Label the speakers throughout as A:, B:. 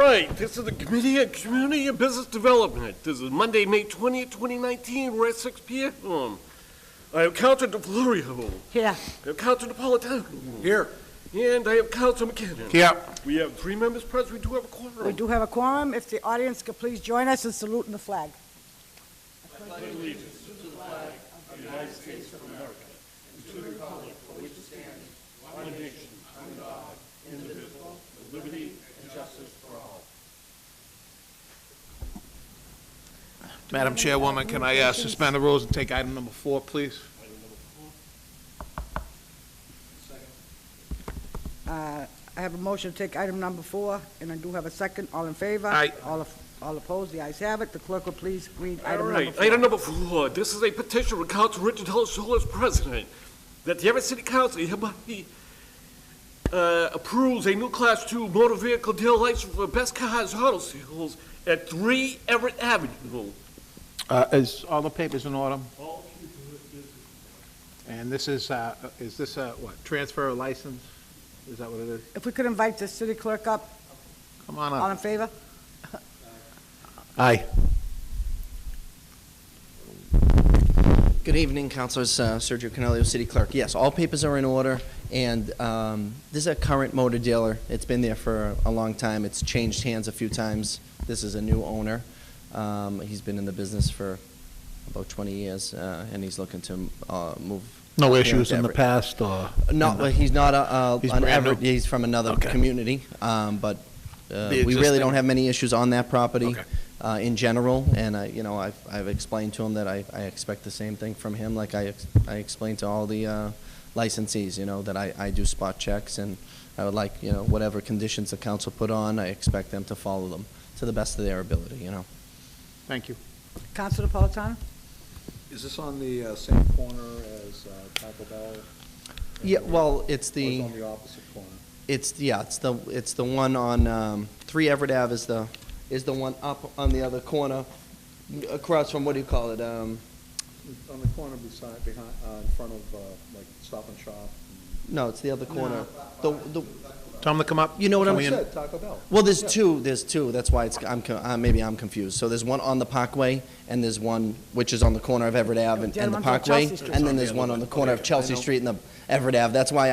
A: right, this is the Committee on Community and Business Development. This is Monday, May 20th, 2019. We're at 6 p.m. I have Councilor DeFlorio.
B: Here.
A: I have Councilor Napolitano.
C: Here.
A: And I have Councilor McKinnon.
C: Here.
A: We have 3 members present. We do have a quorum.
B: We do have a quorum. If the audience could please join us in saluting the flag.
C: Madam Chairwoman, can I suspend the rules and take item number 4, please?
B: I have a motion to take item number 4, and I do have a second. All in favor?
C: Aye.
B: All opposed? The ayes have it. The clerk will please read
A: All
B: item
A: right,
B: number 4.
A: item number 4. This is a petition from Councilor Richard Delasola as president that the Everett City Council hereby approves a new Class 2 motor vehicle dealer license for Best Cars Auto Sales at 3 Everett Avenue.
C: Is all the papers in order? And this is this what, transfer of license? Is that what it is?
B: If we could invite the city clerk up.
C: Come on
B: All
C: up.
B: in favor?
C: Aye.
D: Good evening, Councilors. Sergio Canelio, City Clerk. Yes, all papers are in order, and this is a current motor dealer. It's been there for a long time. It's changed hands a few times. This is a new owner. He's been in the business for about 20 years, and he's looking to move.
C: No
D: here
C: issues
D: to
C: in the
D: Everett.
C: past, or?
D: No, well, he's not
C: He's
D: an
C: brand new?
D: Everett. He's from another
C: Okay.
D: community, but we really
C: existing?
D: don't have many issues on that property.
C: Okay.
D: In general, and I've explained to him that I expect the same thing from him, like I explained to all the licensees, that I do spot checks, and I would like, whatever conditions the council put on, I expect them to follow them to the best of their ability,
C: Thank you.
B: Councilor Napolitano?
E: Is this on the same corner as Taco Bell?
D: Yeah, well, it's
E: Or is
D: the,
E: it on the opposite corner?
D: it's the one on 3 Everett Ave is the one up on the other corner, across from, what do you call it?
E: On the corner behind, in front of, like, Stop and Shop?
D: No, it's the other corner.
C: Tell them to come up.
D: You know what I'm
E: I
D: saying?
E: said Taco Bell.
D: Well, there's two. That's why maybe I'm confused. So there's one on the Parkway, and there's one which is on the corner of Everett Ave and
B: The
D: the
B: other one's on
D: Parkway,
B: Chelsea Street.
D: and then there's one on the corner of Chelsea Street and the Everett Ave. That's why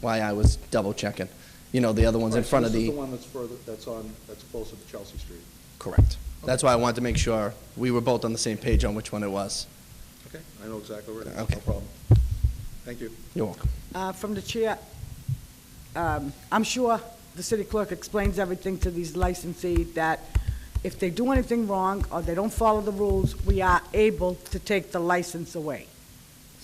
D: why I was double checking. The other one's in
E: Right, so
D: front of
E: This
D: the.
E: is the one that's further, that's closer to Chelsea Street.
D: Correct. That's why I wanted to make sure we were both on the same page on which one it was.
E: Okay, I know exactly where it is.
D: Okay.
E: No problem. Thank you.
D: You're welcome.
B: From the chair, I'm sure the city clerk explains everything to these licensees, that if they do anything wrong or they don't follow the rules, we are able to take the license away.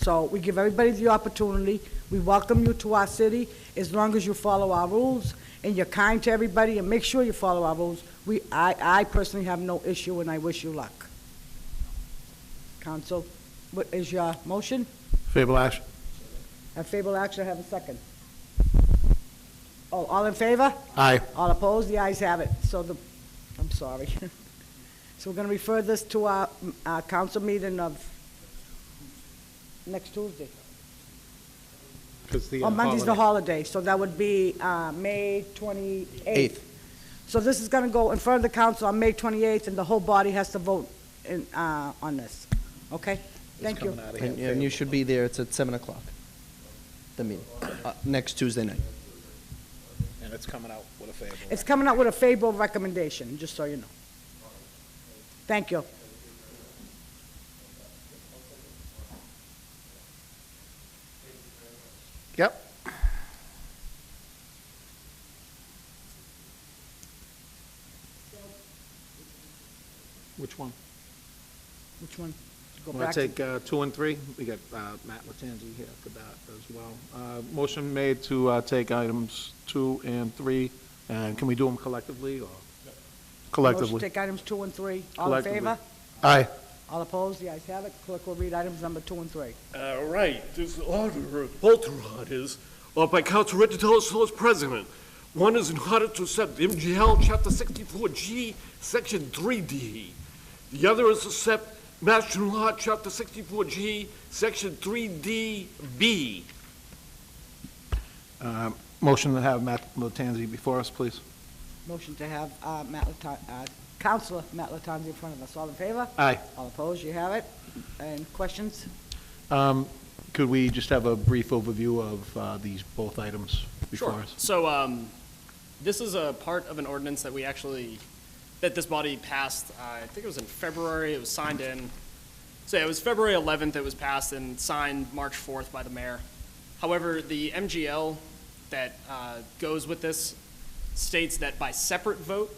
B: So we give everybody the opportunity. We welcome you to our city as long as you follow our rules and you're kind to everybody and make sure you follow our rules. I personally have no issue, and I wish you luck. Council, what is your motion?
C: Favorable action.
B: Have favorable action, have a second. Oh, all in favor?
C: Aye.
B: All opposed? The ayes have it. I'm sorry. So we're going to refer this to our council meeting of next Tuesday. Oh, Monday's the holiday, so that would be May 28th.
D: Eighth.
B: So this is going to go in front of the council on May 28th, and the whole body has to vote on this. Okay? Thank you.
D: And you should be there. It's at 7 o'clock. The meeting next Tuesday night.
C: And it's coming out with a favorable.
B: It's coming out with a favorable recommendation, just so you know. Thank you.
C: Yep. Which one?
B: Which one? Go
C: Want
B: back
C: to
B: to-
C: take 2 and 3? We got Matt Latanzi here for that as well. Motion made to take items 2 and 3, and can we do them collectively, or?
B: Motion to
C: Collectively.
B: take items 2 and 3. All in
C: Collectively.
B: favor?
C: Aye.
B: All opposed? The ayes have it. Clerk will read items number 2 and 3.
A: All right, this order, both orders, are by Councilor Richard Delasola as president. One is in order to accept MGL Chapter 64G, Section 3D. The other is to accept Mass General Law, Chapter 64G, Section 3DB.
C: Motion to have Matt Latanzi before us, please.
B: motion to have Counselor Matt Lattanzi in front of us. All in favor?
C: Aye.
B: All opposed? You have it. And questions?
C: Could we just have a brief overview of these both items before
F: Sure.
C: us?
F: So, this is a part of an ordinance that that this body passed, I think it was in February, it was signed in. So yeah, it was February 11th, it was passed and signed March 4th by the mayor. However, the MGL that goes with this states that by separate vote,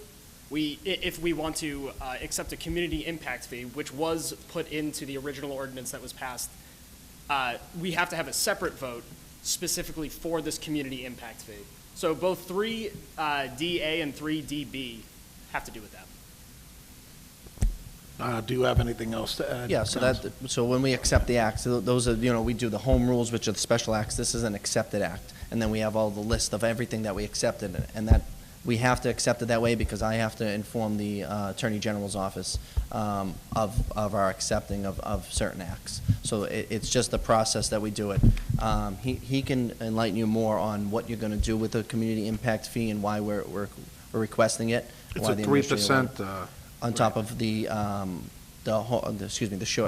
F: if we want to accept a community impact fee, which was put into the original ordinance that was passed, we have to have a separate vote specifically for this community impact fee. So both 3DA and 3DB have to do with that.
C: Do you have anything else to add?
D: Yeah, so
C: Counsel?
D: so when we accept the acts, those are, we do the home rules, which are the special acts. This is an accepted act. And then we have all the list of everything that we accepted, and that we have to accept it that way because I have to inform the Attorney General's office of our accepting of certain acts. So it's just the process that we do it. He can enlighten you more on what you're going to do with the community impact fee and why we're requesting it.
C: It's
D: why
C: a
D: the administrator
C: 3%.
D: on top of the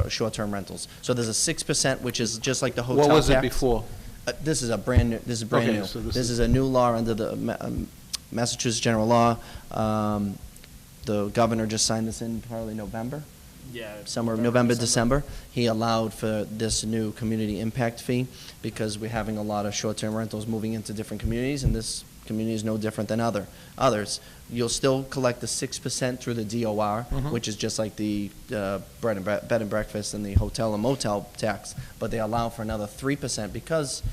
D: short-term rentals. So there's a 6%, which is just like the hotel tax.
C: What was it before?
D: This is brand new.
C: Okay, so
D: This is a new law under the Massachusetts general law. The governor just signed this in probably November,
F: Yeah.
D: somewhere November, December. He allowed for this new community impact fee because we're having a lot of short-term rentals moving into different communities, and this community is no different than others. You'll still collect the 6% through the DOR, which is just like the bed and breakfast and the hotel and motel tax, but they allow for another 3% because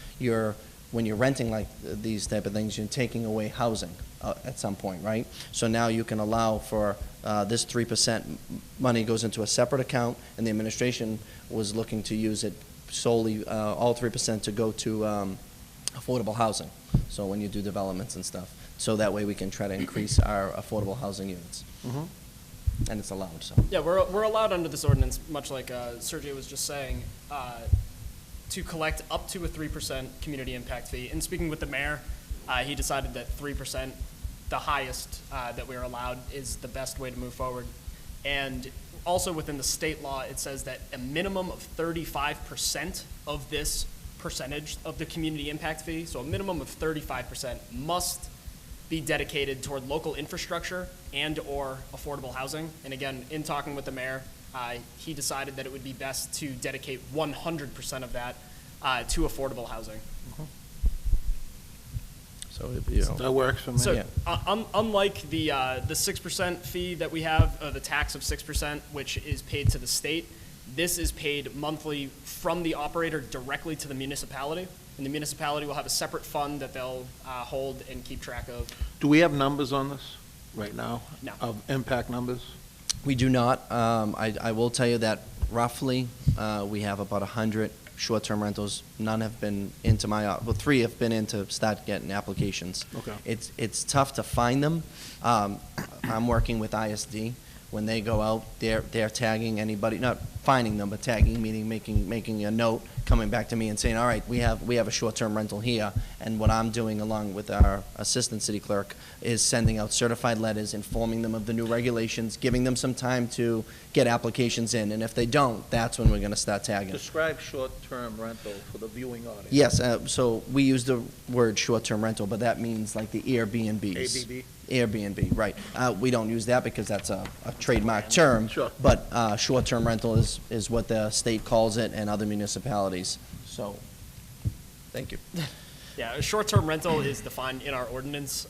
D: when you're renting like these type of things, you're taking away housing at some point, right? So now you can allow for this 3% money goes into a separate account, and the administration was looking to use it solely, all 3% to go to affordable housing. So when you do developments and stuff, so that way we can try to increase our affordable housing units. And it's allowed, so.
F: Yeah, we're allowed under this ordinance, much like Sergio was just saying, to collect up to a 3% community impact fee. And speaking with the mayor, he decided that 3%, the highest that we're allowed, is the best way to move forward. And also within the state law, it says that a minimum of 35% of this percentage of the community impact fee, so a minimum of 35%, must be dedicated toward local infrastructure and or affordable housing. And again, in talking with the mayor, he decided that it would be best to dedicate 100% of that to affordable housing.
D: So,
C: That works for me.
F: So,
D: Yeah.
F: unlike the 6% fee that we have, the tax of 6%, which is paid to the state, this is paid monthly from the operator directly to the municipality, and the municipality will have a separate fund that they'll hold and keep track of.
C: Do we have numbers on this right now?
F: No.
C: Of impact numbers?
D: we do not. I will tell you that roughly, we have about 100 short-term rentals. None have been into well, 3 have been in to start getting applications.
C: Okay.
D: It's tough to find them. I'm working with ISD. When they go out, they're tagging anybody, not finding them, but tagging, meaning making a note, coming back to me and saying, all right, we have a short-term rental here. And what I'm doing along with our assistant city clerk is sending out certified letters, informing them of the new regulations, giving them some time to get applications in. And if they don't, that's when we're going to start tagging.
C: Describe short-term rental for the viewing audience.
D: Yes, so we use the word short-term rental, but that means like the Airbnbs.
C: ABB?
D: Airbnb, right. We don't use that because that's a trademark term.
C: Sure.
D: But short-term rental is what the state calls it and other municipalities. So, thank you.
F: Yeah, a short-term rental is defined in our ordinance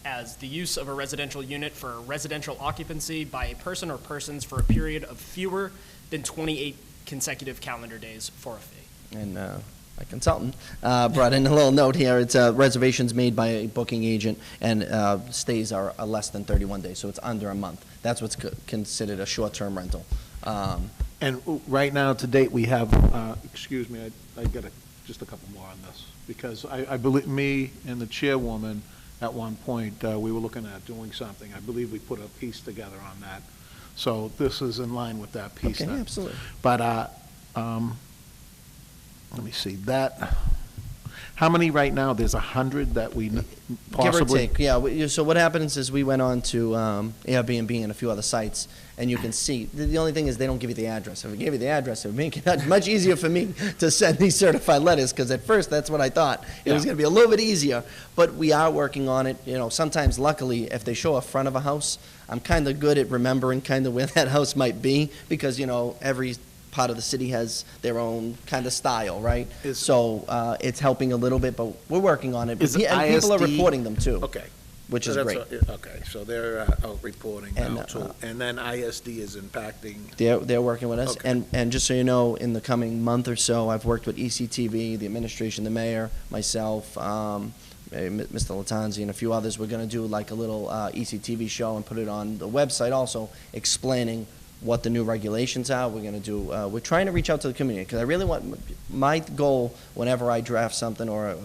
F: as the use of a residential unit for residential occupancy by a person or persons for a period of fewer than 28 consecutive calendar days for a fee.
D: And my consultant brought in a little note here. It's reservations made by a booking agent, and stays are less than 31 days, so it's under a month. That's what's considered a short-term rental.
C: And right now, to date, we have, excuse me, I got just a couple more on this, because I believe, me and the chairwoman, at one point, we were looking at doing something. I believe we put a piece together on that. So this is in line with that piece
D: Okay,
C: then.
D: absolutely.
C: But, let me see, that, How many right now? There's 100 that we possibly?
D: Give or take, yeah. So what happens is we went on to Airbnb and a few other sites, and you can see, the only thing is they don't give you the address. If we gave you the address, it would make it much easier for me to send these certified letters, because at first, that's what I thought. It was
C: Yeah.
D: going to be a little bit easier, but we are working on it. You know, sometimes, luckily, if they show a front of a house, I'm kind of good at remembering kind of where that house might be, because, you know, every part of the city has their own kind of style, right? So it's helping a little bit, but we're working on it.
C: Is
D: Yeah, and people are
C: ISD
D: reporting them, too.
C: Okay.
D: Which is
C: So
D: great.
C: that's okay, so they're out reporting
D: And,
C: now, too. And then ISD is impacting,
D: They're working with us.
C: Okay.
D: And just so you know, in the coming month or so, I've worked with ECTV, the administration, the mayor, myself, Mr. Latanzi, and a few others. We're going to do like a little ECTV show and put it on the website also, explaining what the new regulations are. We're going to do, we're trying to reach out to the community, because I really want, my goal whenever I draft something or a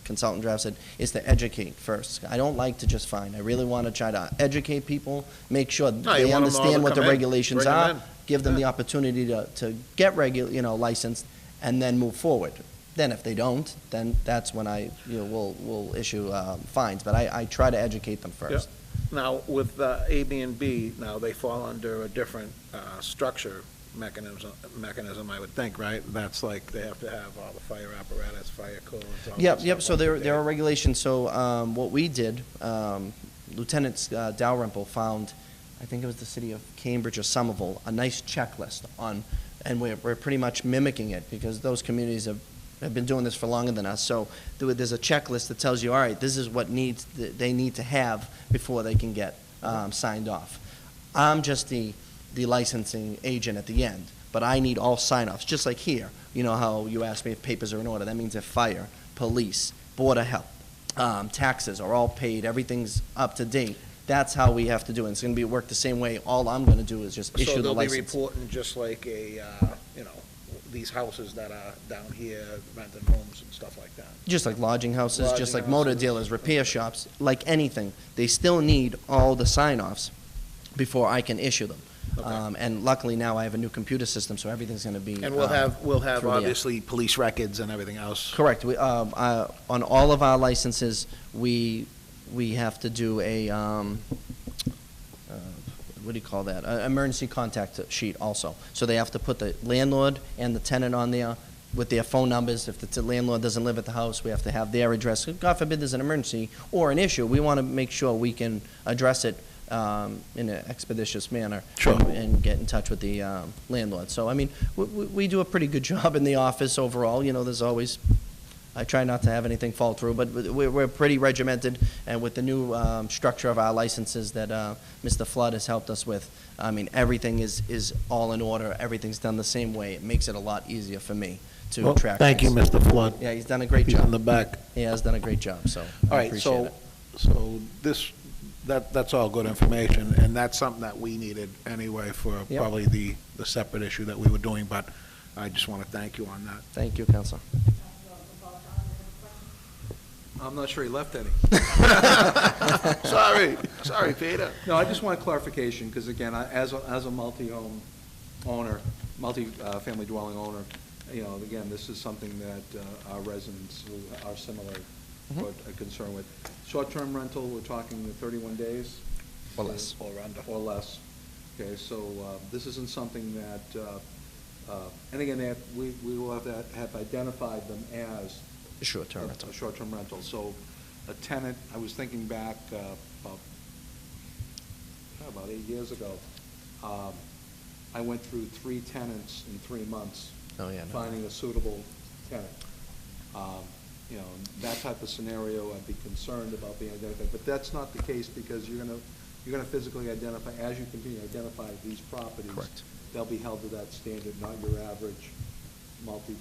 D: consultant drafts it, is to educate first. I don't like to just fine. I really want to try to educate people, make sure
C: you
D: they
C: want them all to
D: understand what the
C: come in,
D: regulations
C: bring 'em
D: are,
C: in.
D: give them the
C: Yeah.
D: opportunity to get licensed, and then move forward. Then if they don't, then that's when we'll issue fines. But I try to educate them first.
C: now, with AB&B, now they fall under a different structure mechanism, I would think, right? That's like, they have to have all the fire apparatus, fire codes, all that
D: Yep,
C: stuff
D: so
C: up to
D: there
C: date.
D: are regulations. So what we did, Lieutenant Dalrymple found, I think it was the city of Cambridge or Somerville, a nice checklist on, and we're pretty much mimicking it, because those communities have been doing this for longer than us. So there's a checklist that tells you, all right, this is what they need to have before they can get signed off. I'm just the licensing agent at the end, but I need all sign-offs, just like here. You know how you asked me if papers are in order. That means if fire, police, Board of Health, taxes are all paid, everything's up to date. That's how we have to do it. It's going to be work the same way. All I'm going to do is just issue the
C: So
D: license.
C: they'll be reporting just like these houses that are down here, renting homes and stuff like that.
D: Just like lodging houses, just like
C: Lodging
D: motor
C: houses.
D: dealers, repair shops, like anything. They still need all the sign-offs before I can issue them.
C: Okay.
D: And luckily now I have a new computer system, so everything's going to be.
C: And we'll have
D: through the app.
C: obviously police records and everything else.
D: Correct. On all of our licenses, we have to do a, what do you call that? An emergency contact sheet also. So they have to put the landlord and the tenant on there with their phone numbers. If the landlord doesn't live at the house, we have to have their address. God forbid there's an emergency or an issue, we want to make sure we can address it in an expeditious manner.
C: Sure.
D: And get in touch with the landlord. So, I mean, we do a pretty good job in the office overall. You know, there's always, I try not to have anything fall through, but we're pretty regimented, and with the new structure of our licenses that Mr. Flood has helped us with, I mean, everything is all in order, everything's done the same way. It makes it a lot easier for me to
C: Well,
D: track
C: thank you,
D: things.
C: Mr. Flood.
D: Yeah, he's done a great
C: He's in the
D: job.
C: back.
D: He has done a great job, so
C: All
D: I
C: right,
D: appreciate
C: so
D: it.
C: that's all good information, and that's something that we needed anyway for
D: Yep.
C: probably the separate issue that we were doing, but I just want to thank you on that.
D: Thank you, Counselor.
E: I'm not sure he left any.
C: Sorry, Peter.
E: No, I just want clarification, because again, as a multi-home owner, multi-family dwelling owner, you know, again, this is something that our residents who are similar are concerned with. Short-term rental, we're talking 31 days?
D: Or less.
C: Or under.
E: Or less. Okay, so this isn't something that, and again, we will have to have identified them as
D: Short-term rental.
E: a short-term rental. So a tenant, I was thinking back about 8 years ago, I went through 3 tenants in 3 months.
D: Oh, yeah, no.
E: Finding a suitable tenant. You know, that type of scenario, I'd be concerned about being identified. But that's not the case, because you're gonna physically identify, as you continue to identify these properties.
D: Correct.
E: They'll be held to that standard, not your average multi.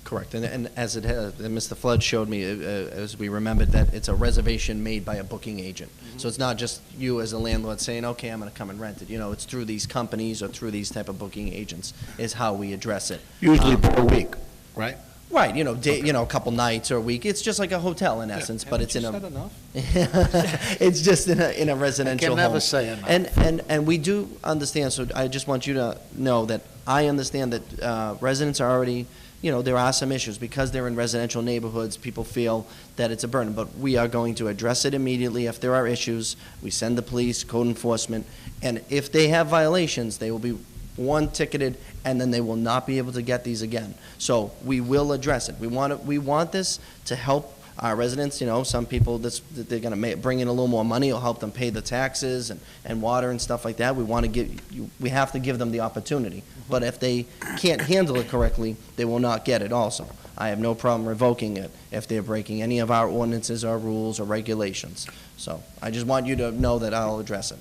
D: Correct, and as it has, and Mr. Flood showed me, as we remembered, that it's a reservation made by a booking agent. So it's not just you as a landlord saying, okay, I'm gonna come and rent it. You know, it's through these companies or through these type of booking agents is how we address it.
C: Usually per week, right?
D: Right, you know, a couple nights or a week. It's just like a hotel in essence, but it's in
E: Haven't you
D: a.
E: said enough?
D: It's just in a residential home.
C: never say enough.
D: And we do understand, so I just want you to know that I understand that residents are already, you know, there are some issues. Because they're in residential neighborhoods, people feel that it's a burden. But we are going to address it immediately. If there are issues, we send the police, code enforcement, and if they have violations, they will be, one, ticketed, and then they will not be able to get these again. So we will address it. We want this to help our residents. You know, some people, they're gonna bring in a little more money, it'll help them pay the taxes and water and stuff like that. We have to give them the opportunity. But if they can't handle it correctly, they will not get it also. I have no problem revoking it if they're breaking any of our ordinances or rules or regulations. So I just want you to know that I'll address it.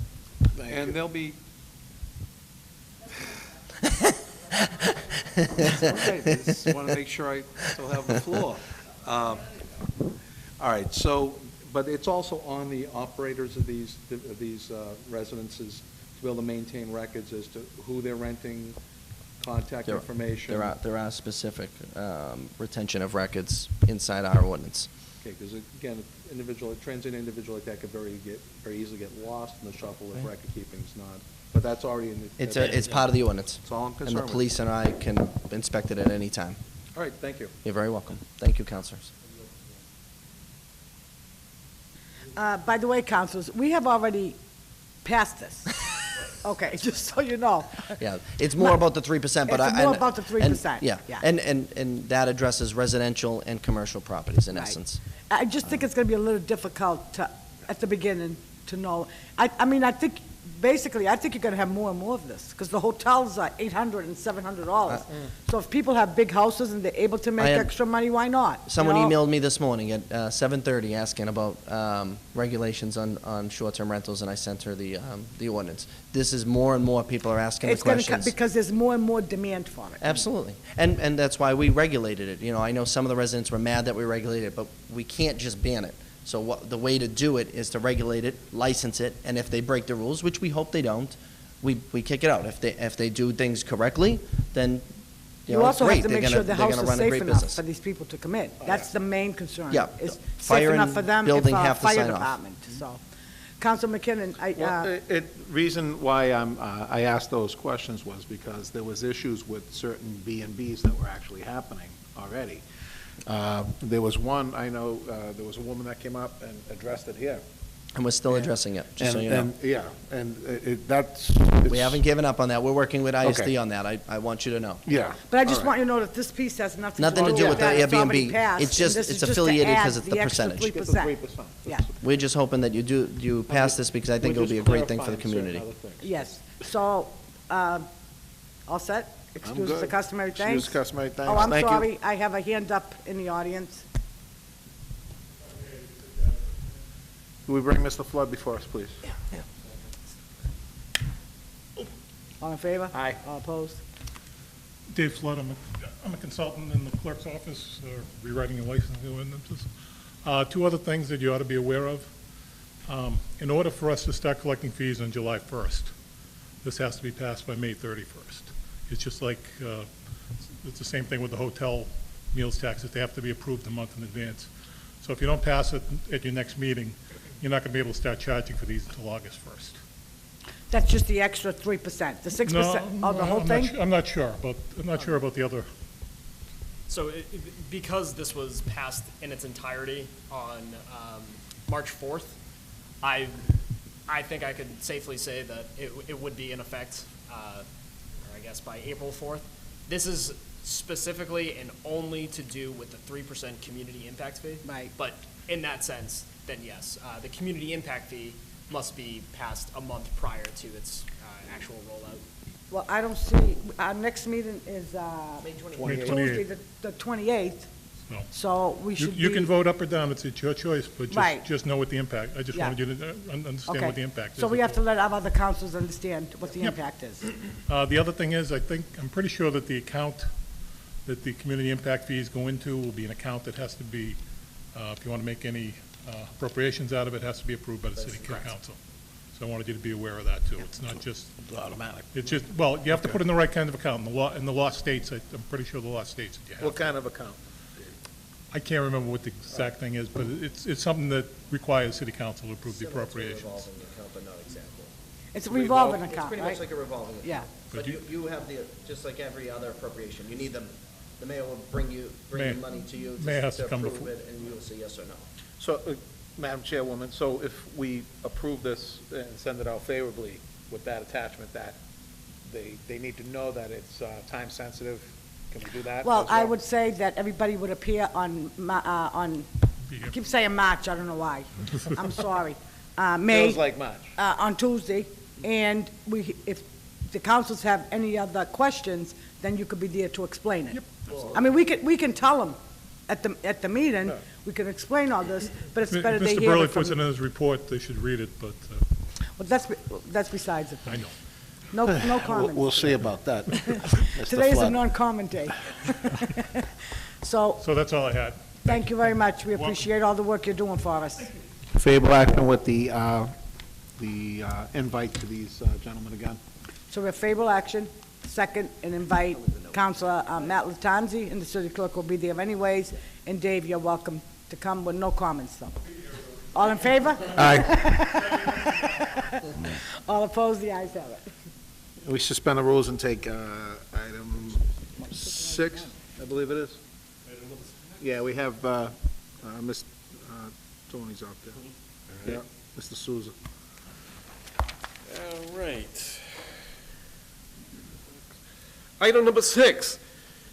E: And there'll be. Okay, just want to make sure I still have the floor. All right, so, but it's also on the operators of these residences to be able to maintain records as to who they're renting, contact information.
D: There are specific retention of records inside our ordinance.
E: Okay, because again, a transient individual like that could very easily get lost in the shuffle if record keeping's not, but that's already in the.
D: It's part of the ordinance.
E: That's all I'm concerned
D: And the
E: with.
D: police and I can inspect it at any time.
E: All right, thank you.
D: You're very welcome. Thank you, counselors.
B: By the way, councilors, we have already passed this. Okay, just so you know.
D: Yeah, it's more about the 3%, but
B: It's more about the 3%,
D: Yeah,
B: yeah.
D: and that addresses residential and commercial properties in
B: Right.
D: essence.
B: I just think it's gonna be a little difficult to, at the beginning, to know. I mean, I think you're gonna have more and more of this, because the hotels are $800 and $700. So if people have big houses and they're able to make
D: I had-
B: extra money, why not? you
D: Someone
B: know?
D: emailed me this morning at 7:30 asking about regulations on short-term rentals, and I sent her the ordinance. This is more and more people are asking the
B: It's gonna
D: questions.
B: because there's more and more demand for it.
D: Absolutely. And that's why we regulated it. You know, I know some of the residents were mad that we regulated it, but we can't just ban it. So the way to do it is to regulate it, license it, and if they break the rules, which we hope they don't, we kick it out. If they do things correctly, then,
B: You
D: it's
B: also
D: great.
B: have to
D: They're
B: make sure
D: gonna-
B: the
D: they're
B: house
D: gonna
B: is
D: run a
B: safe
D: great
B: enough
D: business.
B: for these people to come in. That's the main concern.
D: Yeah.
B: Is safe
D: Fire
B: enough
D: and
B: for them and
D: building
B: for our
D: have to
B: fire
D: sign off.
B: department, so. Council McKinnon,
C: Well, reason why I asked those questions was because there was issues with certain B&Bs that were actually happening already. There was one, I know, there was a woman that came up and addressed it here.
D: And we're still addressing it, just so you know.
C: And, yeah, and that's.
D: We haven't given up on that. We're working with ISD
C: Okay.
D: on that. I want you to know.
C: Yeah.
B: but I just
C: all
B: want
C: right.
B: you to know that this piece has nothing
D: Nothing
B: to do with
D: the
B: that. It's already
D: Airbnb.
B: passed,
D: It's just-
B: and this
D: it's
B: is just to
D: affiliated
B: add
D: 'cause it's the
B: extra
D: percentage.
C: Get the
B: 3%.
C: 3%.
B: Yeah.
D: We're just hoping that you pass this because I think it'll be a great thing for the community.
B: Yes, so, all set? Excuse the
C: good.
B: customary
C: Excuse
B: thanks?
C: the customary thanks.
B: Oh, I'm
C: Thank you.
B: sorry, I have a hand up in the audience.
C: Can we bring Mr. Flood before us, please?
B: All in favor?
C: Aye.
B: All opposed?
G: Dave Flood, I'm a consultant in the clerk's office, rewriting and licensing ordinances. Two other things that you ought to be aware of. In order for us to start collecting fees on July 1st, this has to be passed by May 31st. It's just like, it's the same thing with the hotel meals taxes. They have to be approved a month in advance. So if you don't pass it at your next meeting, you're not going to be able to start charging for these until August 1st.
B: That's just the extra 3%, the 6%,
G: No,
B: oh, the whole
G: I'm not
B: thing?
G: su- I'm not sure about the other.
F: So because this was passed in its entirety on March 4th, I think I could safely say that it would be in effect, or I guess by April 4th. This is specifically and only to do with the 3% community impact fee.
B: Right.
F: But in that sense, then yes, the community impact fee must be passed a month prior to its actual rollout.
B: Well, I don't see, our next meeting is
F: May 28th.
G: May
B: Tuesday,
G: 28th.
B: the 28th,
G: No.
B: so we
G: You
B: should be...
G: you can vote up or down, it's your choice, but
B: Right.
G: just know what the impact, I just
B: Yeah.
G: wanted you to understand
B: Okay.
G: what the impact is.
B: So we have to let our other councils understand what the
G: Yep.
B: impact is.
G: The other thing is, I'm pretty sure that the account that the community impact fees go into will be an account that has to be, if you want to make any appropriations out of it, has to be approved by the city council. So I wanted you to be aware of that, too. It's not just,
C: Automatic.
G: it's just, well, you have to put in the right kind of account. In the law states, I'm pretty sure the law states that you have.
C: What kind of account?
G: I can't remember what the exact thing is, but it's something that requires city council to approve the appropriations.
B: It's a revolving account,
D: It's pretty
B: right?
D: much like a revolving account.
B: Yeah.
G: But
D: But you have the, just like every other appropriation, you need the The mayor will bring the
G: Mayor-
D: money to you
G: mayor has
D: to
G: to come
D: approve
G: before-
D: it, and you'll say yes or no.
C: So, Madam Chairwoman, so if we approve this and send it out favorably with that attachment, that they need to know that it's time sensitive, can we do that?
B: Well,
C: as
B: I would say that everybody would appear on, I keep saying March, I don't know why. I'm sorry. May.
C: Feels like March.
B: On Tuesday, and if the councils have any other questions, then you could be there to explain it. I mean, we can tell them at the meeting, we can explain all this, but it's better they
G: Mr.
B: hear
G: Burley
B: it from...
G: puts it in his report, they should read it, but
B: Well, that's besides the
G: I
B: point.
G: know.
B: No
C: We'll
B: comments.
C: see about that. Mr.
B: Today is a
C: Flood.
B: non-comment day. So,
G: So that's all I had.
B: thank you very much. We
G: Welcome.
B: appreciate all the work you're doing for us.
C: Favorable action with the invite to these gentlemen again.
B: So we have favorable action, second, and invite Councilor Matt Latanzi, and the city clerk will be there anyways. And Dave, you're welcome to come with no comments, though. All in favor?
C: Aye.
B: All opposed? The ayes have it.
C: We suspend the rules and take item 6, I believe it is. Yeah, we have Ms. Tony's out there. Yeah, Mr. Souza.
A: All right. Item number 6.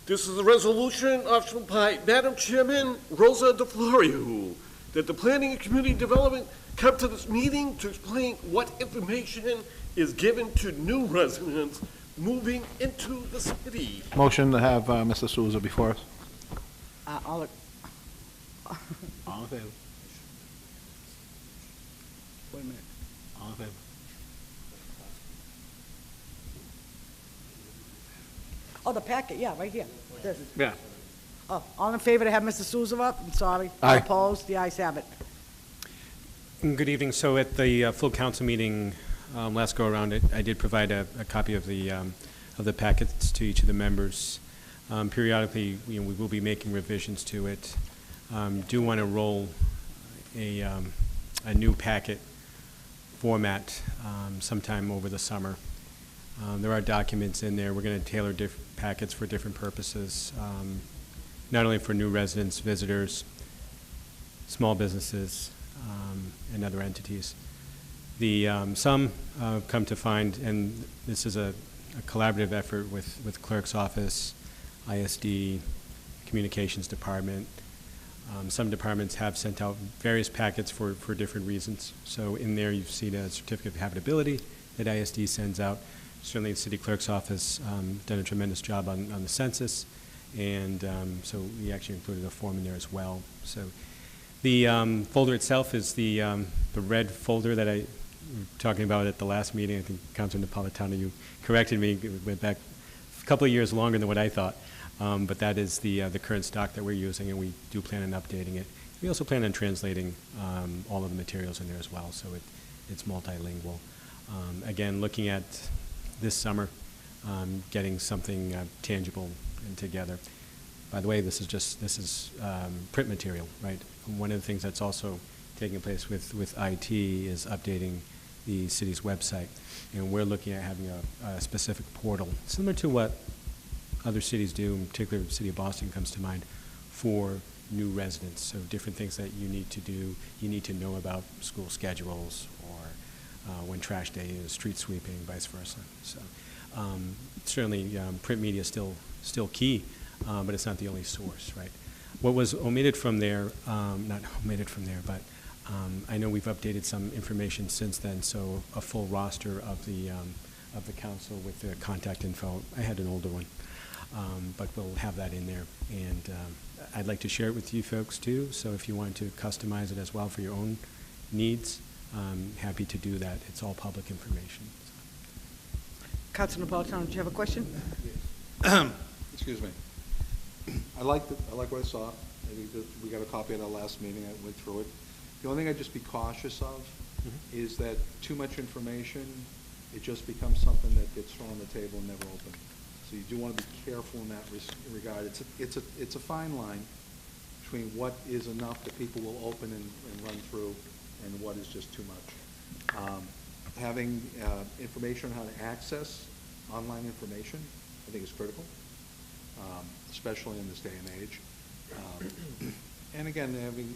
A: This is a resolution offered by Madam Chairman Rosa DeFlorio, that the Planning and Community Development come to this meeting to explain what information is given to new residents moving into the city.
C: Motion to have Mr. Souza before us.
B: All,
C: All in favor?
B: wait a minute.
C: All in favor?
B: Oh, the packet, yeah, right here. This.
C: Yeah.
B: Oh, all in favor to have Mr. Souza up? I'm sorry.
C: Aye.
B: All opposed? The ayes have it.
H: Good evening. So at the full council meeting last go-around, I did provide a copy of the packets to each of the members. Periodically, we will be making revisions to it. Do want to roll a new packet format sometime over the summer. There are documents in there. We're going to tailor packets for different purposes, not only for new residents, visitors, small businesses, and other entities. Some come to find, and this is a collaborative effort with Clerk's Office, ISD, Communications Department. Some departments have sent out various packets for different reasons. So in there you've seen a certificate of habitability that ISD sends out. Certainly the City Clerk's Office done a tremendous job on the census, and so we actually included a form in there as well. So the folder itself is the red folder that I was talking about at the last meeting. I think Councilor Napolitano, you corrected me. It went back a couple of years longer than what I thought. But that is the current stock that we're using, and we do plan on updating it. We also plan on translating all of the materials in there as well, so it's multilingual. Again, looking at this summer, getting something tangible and together. By the way, this is print material, right? One of the things that's also taking place with IT is updating the city's website, and we're looking at having a specific portal, similar to what other cities do, in particular the city of Boston comes to mind, for new residents. So different things that you need to do, you need to know about school schedules, or when trash day is, street sweeping, vice versa. So certainly print media is still key, but it's not the only source, right? What was omitted from there, not omitted from there, but I know we've updated some information since then, so a full roster of the council with the contact info. I had an older one. But we'll have that in there, and I'd like to share it with you folks too, so if you want to customize it as well for your own needs, happy to do that. It's all public information.
B: Councilor Napolitano, do you have a question?
E: Excuse me. I like what I saw. I think that we got a copy at our last meeting. I went through it. The only thing I'd just be cautious of is that too much information, it just becomes something that gets thrown on the table and never opened. So you do want to be careful in that regard. It's a fine line between what is enough that people will open and run through and what is just too much. Having information on how to access online information, I think is critical. especially in this day and age. And again,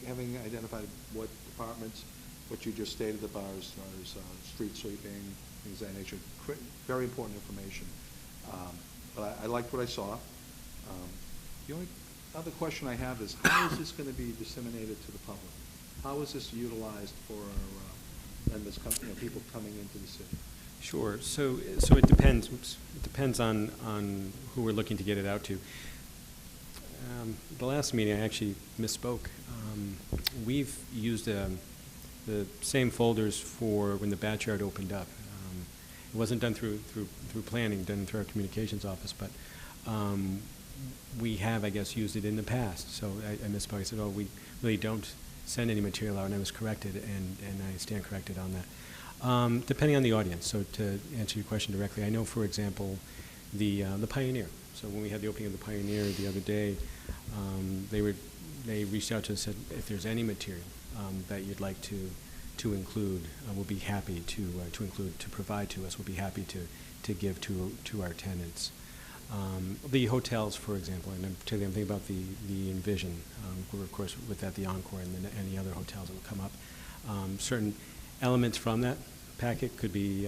E: having identified what departments, what you just stated about as far as street sweeping, things of that nature, very important information. But I liked what I saw. The only other question I have is, how is this going to be disseminated to the public? How is this utilized for our members, people coming into the city?
H: Sure. So it depends. Oops. It depends on who we're looking to get it out to. The last meeting, I actually misspoke. We've used the same folders for when the Backyard opened up. It wasn't done through planning, done through our communications office, but we have, I guess, used it in the past. So I misspoke. I said, oh, we really don't send any material out, and I was corrected, and I stand corrected on that. Depending on the audience. So to answer your question directly, I know, for example, the Pioneer. So when we had the opening of the Pioneer the other day, they reached out to us and said, if there's any material that you'd like to include, we'll be happy to include, to provide to us. We'll be happy to give to our tenants. The hotels, for example, and particularly I'm thinking about the Envision, of course, with that, the Encore, and then any other hotels that would come up. Certain elements from that packet could be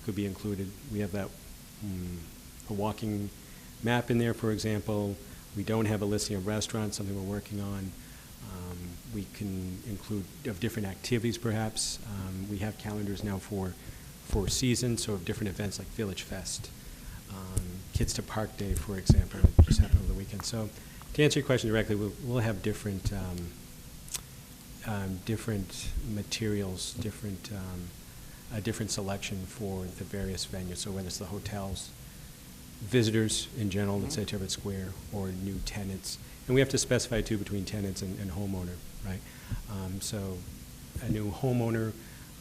H: included. We have that a walking map in there, for example. We don't have a listing of restaurants, something we're working on. We can include of different activities, perhaps. We have calendars now for seasons, so of different events like Village Fest, Kids to Park Day, for example, that just happened over the weekend. So to answer your question directly, we'll have different different materials, different selection for the various venues. So whether it's the hotels, visitors in general, let's say to Everett Square, or new tenants. And we have to specify, too, between tenants and homeowner, right? So a new homeowner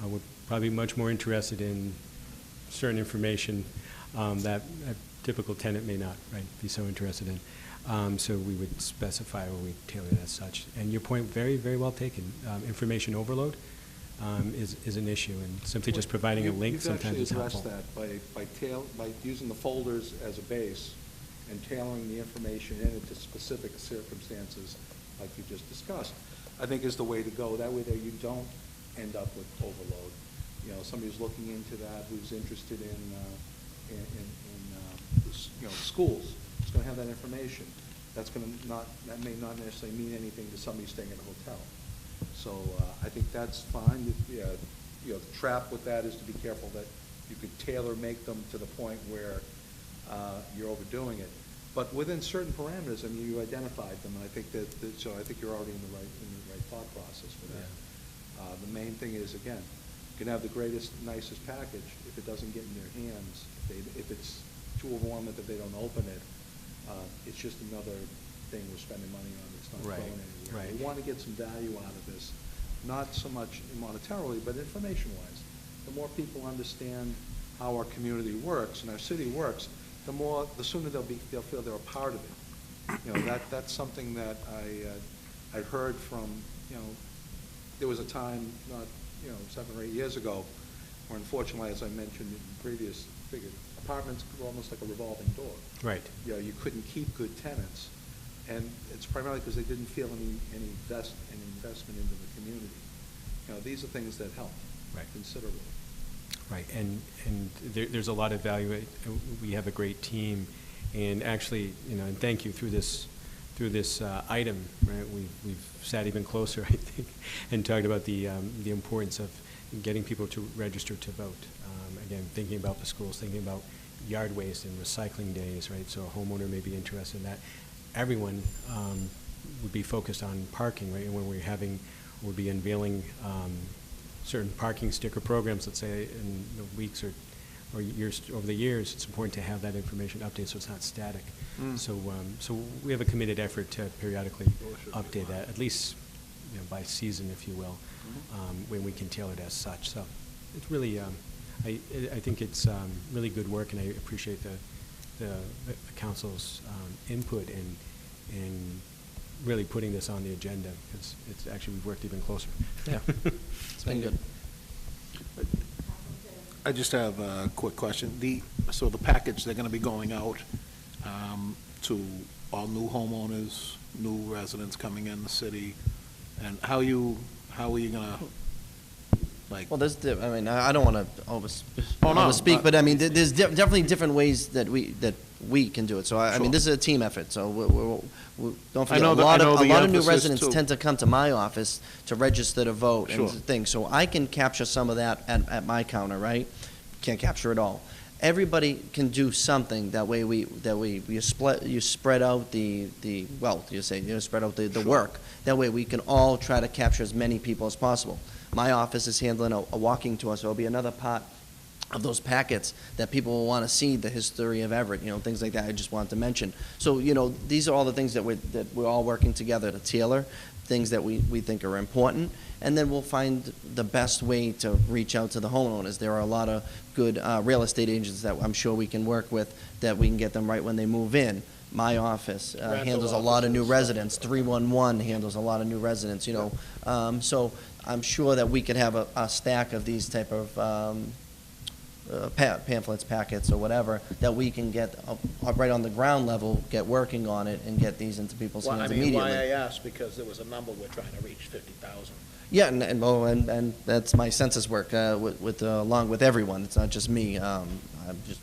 H: would probably be much more interested in certain information that a typical tenant may not, right, be so interested in. So we would specify, or we tailor it as such. And your point, very, very well taken. Information overload is an issue, and simply just providing a link sometimes is helpful.
E: You've actually addressed that by using the folders as a base and tailoring the information into specific circumstances like you just discussed, I think is the way to go. That way there you don't end up with overload. You know, somebody who's looking into that, who's interested in schools, is going to have that information. That may not necessarily mean anything to somebody staying in a hotel. So I think that's fine. The trap with that is to be careful that you could make them to the point where you're overdoing it. But within certain parameters, I mean, you identified them, and I think so I think you're already in the right thought process for that. Yeah. The main thing is, again, you can have the greatest, nicest package. If it doesn't get in their hands, if it's too overwhelming that they don't open it, it's just another thing we're spending money on that's not going anywhere.
H: Right.
E: We want to get some value out of this, not so much monetarily, but information-wise. The more people understand how our community works and our city works, the sooner they'll feel they're a part of it. You know, that's something that I heard from, there was a time, not 7 or 8 years ago, where unfortunately, as I mentioned in the previous figure, apartments were almost like a revolving door.
H: Right.
E: You couldn't keep good tenants, and it's primarily because they didn't feel any investment into the community. These are things that help considerably.
H: Right, and there's a lot of value. We have a great team, and actually, and thank you through this item. Right, we've sat even closer, I think, and talked about the importance of getting people to register to vote. Again, thinking about the schools, thinking about yard waste and recycling days. Right, so a homeowner may be interested in that. Everyone would be focused on parking. Right, and when we'll be unveiling certain parking sticker programs, let's say in the weeks or years over the years, it's important to have that information updated so it's not static. So we have a committed effort to periodically update that, at least by season, if you will, when we can tailor it as such. So it's really, I think it's really good work, and I appreciate the council's input in really putting this on the agenda, because it's actually, we've worked even closer.
D: Yeah, it's been good.
C: I just have a quick question. So the package, they're going to be going out to all new homeowners, new residents coming in the city, and how are you gonna, like,
D: Well, I mean, I don't want to
C: Oh, no,
D: overspeak, but I mean, there's definitely different ways that we can do it. So, I mean,
C: Sure.
D: this is a team effort, so don't forget,
C: know
D: a
C: the-
D: lot
C: I know
D: of
C: the
D: new
C: emphasis,
D: residents
C: too.
D: tend to come to my office to register to vote and
C: Sure.
D: things. So I can capture some of that at my counter, right? Can't capture it all. Everybody can do something, that way you spread out the wealth, spread out the work. That way we can all try to capture as many people as possible. My office is handling a walking tour, so it'll be another part of those packets that people will want to see, the history of Everett, things like that I just wanted to mention. So, these are all the things that we're all working together to tailor, things that we think are important, and then we'll find the best way to reach out to the homeowners. There are a lot of good real estate agents that I'm sure we can work with, that we can get them right when they move in. My office handles a lot of new residents. 311 handles a lot of new residents, so I'm sure that we could have a stack of these type of pamphlets, packets, or whatever, that we can get right on the ground level, get working on it, and get these into people's
C: well, I
D: hands
C: mean,
D: immediately.
C: why I asked, because there was a number we're trying to reach, 50,000.
D: Yeah, and that's my census work, along with everyone. It's not just me. I'm just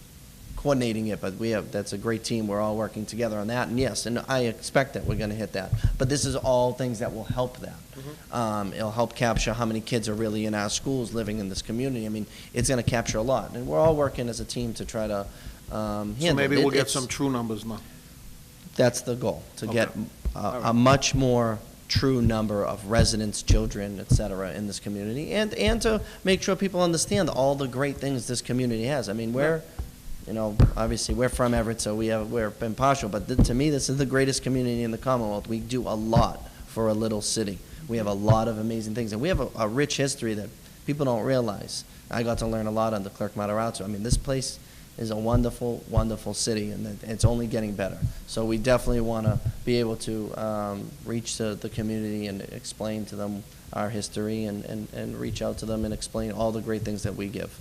D: coordinating it, but that's a great team. We're all working together on that, and yes, and I expect that we're gonna hit that. But this is all things that will help that. It'll help capture how many kids are really in our schools living in this community. I mean, it's gonna capture a lot, and we're all working as a team to try to handle it.
C: So maybe we'll get
D: It's-
C: some true numbers now.
D: That's the goal, to get
C: Okay.
D: a much more true number of residents, children, et cetera, in this community, and to make sure people understand all the great things this community has. I mean, obviously, we're from Everett, so we're impartial, but to me, this is the greatest community in the Commonwealth. We do a lot for a little city. We have a lot of amazing things, and we have a rich history that people don't realize. I got to learn a lot under Clerk Matarazzo. I mean, this place is a wonderful, wonderful city, and it's only getting better. So we definitely want to be able to reach the community and explain to them our history, and reach out to them and explain all the great things that we give.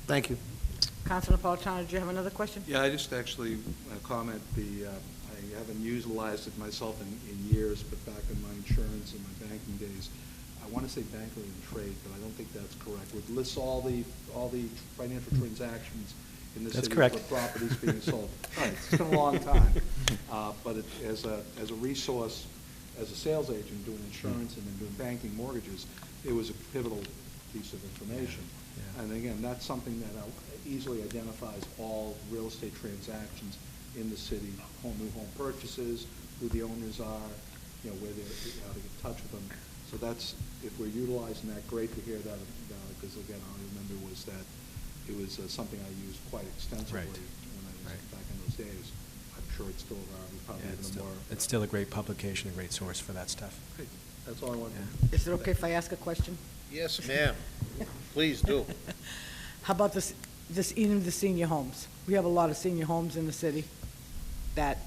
C: Thank you.
B: Councilor Napolitano, do you have another question?
E: Yeah, I just actually comment, I haven't utilized it myself in years, but back in my insurance and my banking days, I want to say banking and trade, but I don't think that's correct. It lists all the financial transactions in the
H: That's
E: city
H: correct.
E: for properties being sold. Right, it's been a long time. But as a resource, as a sales agent doing insurance and then doing banking mortgages, it was a pivotal piece of information. And again, that's something that easily identifies all real estate transactions in the city, new home purchases, who the owners are, where how to get in touch with them. So that's, if we're utilizing that, great to hear that, because again, all I remember was that it was something I used quite extensively
H: Right.
E: when I was
H: Right.
E: back in those days. I'm sure it's still probably
H: Yeah,
E: even more.
H: it's still a great publication, a great source for that stuff.
E: Great. That's all I wanted.
H: Yeah.
B: Is it okay if I ask a question?
C: Yes, ma'am. Please do.
B: How about this even the senior homes? We have a lot of senior homes in the city that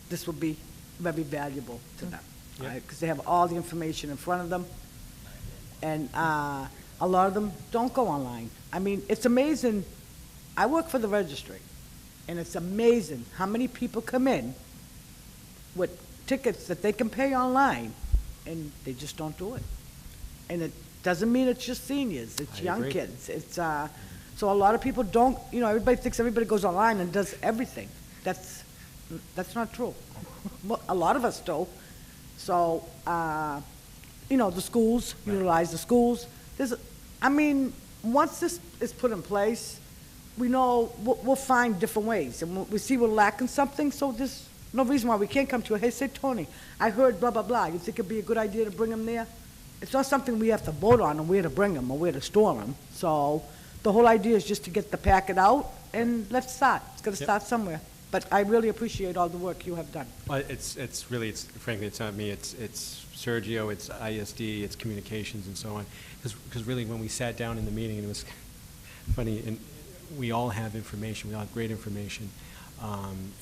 B: this will be very valuable to them,
H: Yeah.
B: right? Because they have all the information in front of them, and a lot of them don't go online. I mean, it's amazing. I work for the registry, and it's amazing how many people come in with tickets that they can pay online, and they just don't do it. And it doesn't mean it's just seniors, it's
H: I
B: young
H: agree.
B: kids. So a lot of people don't, everybody thinks everybody goes online and does everything. That's not true. Well, a lot of us do. So, the schools, utilize the schools. Once this is put in place, we know we'll find different ways. And when we see we're lacking something, so there's no reason why we can't come to you. Hey, say, Tony, I heard blah, blah, blah. You think it'd be a good idea to bring them there? It's not something we have to vote on and where to bring them or where to store them. So the whole idea is just to get the packet out, and let's start. It's got to
H: Yep.
B: start somewhere. But I really appreciate all the work you have done.
H: Well, frankly, it's not me, it's Sergio, it's ISD, it's communications and so on. Because really, when we sat down in the meeting, and it was funny, and we all have information, we all have great information,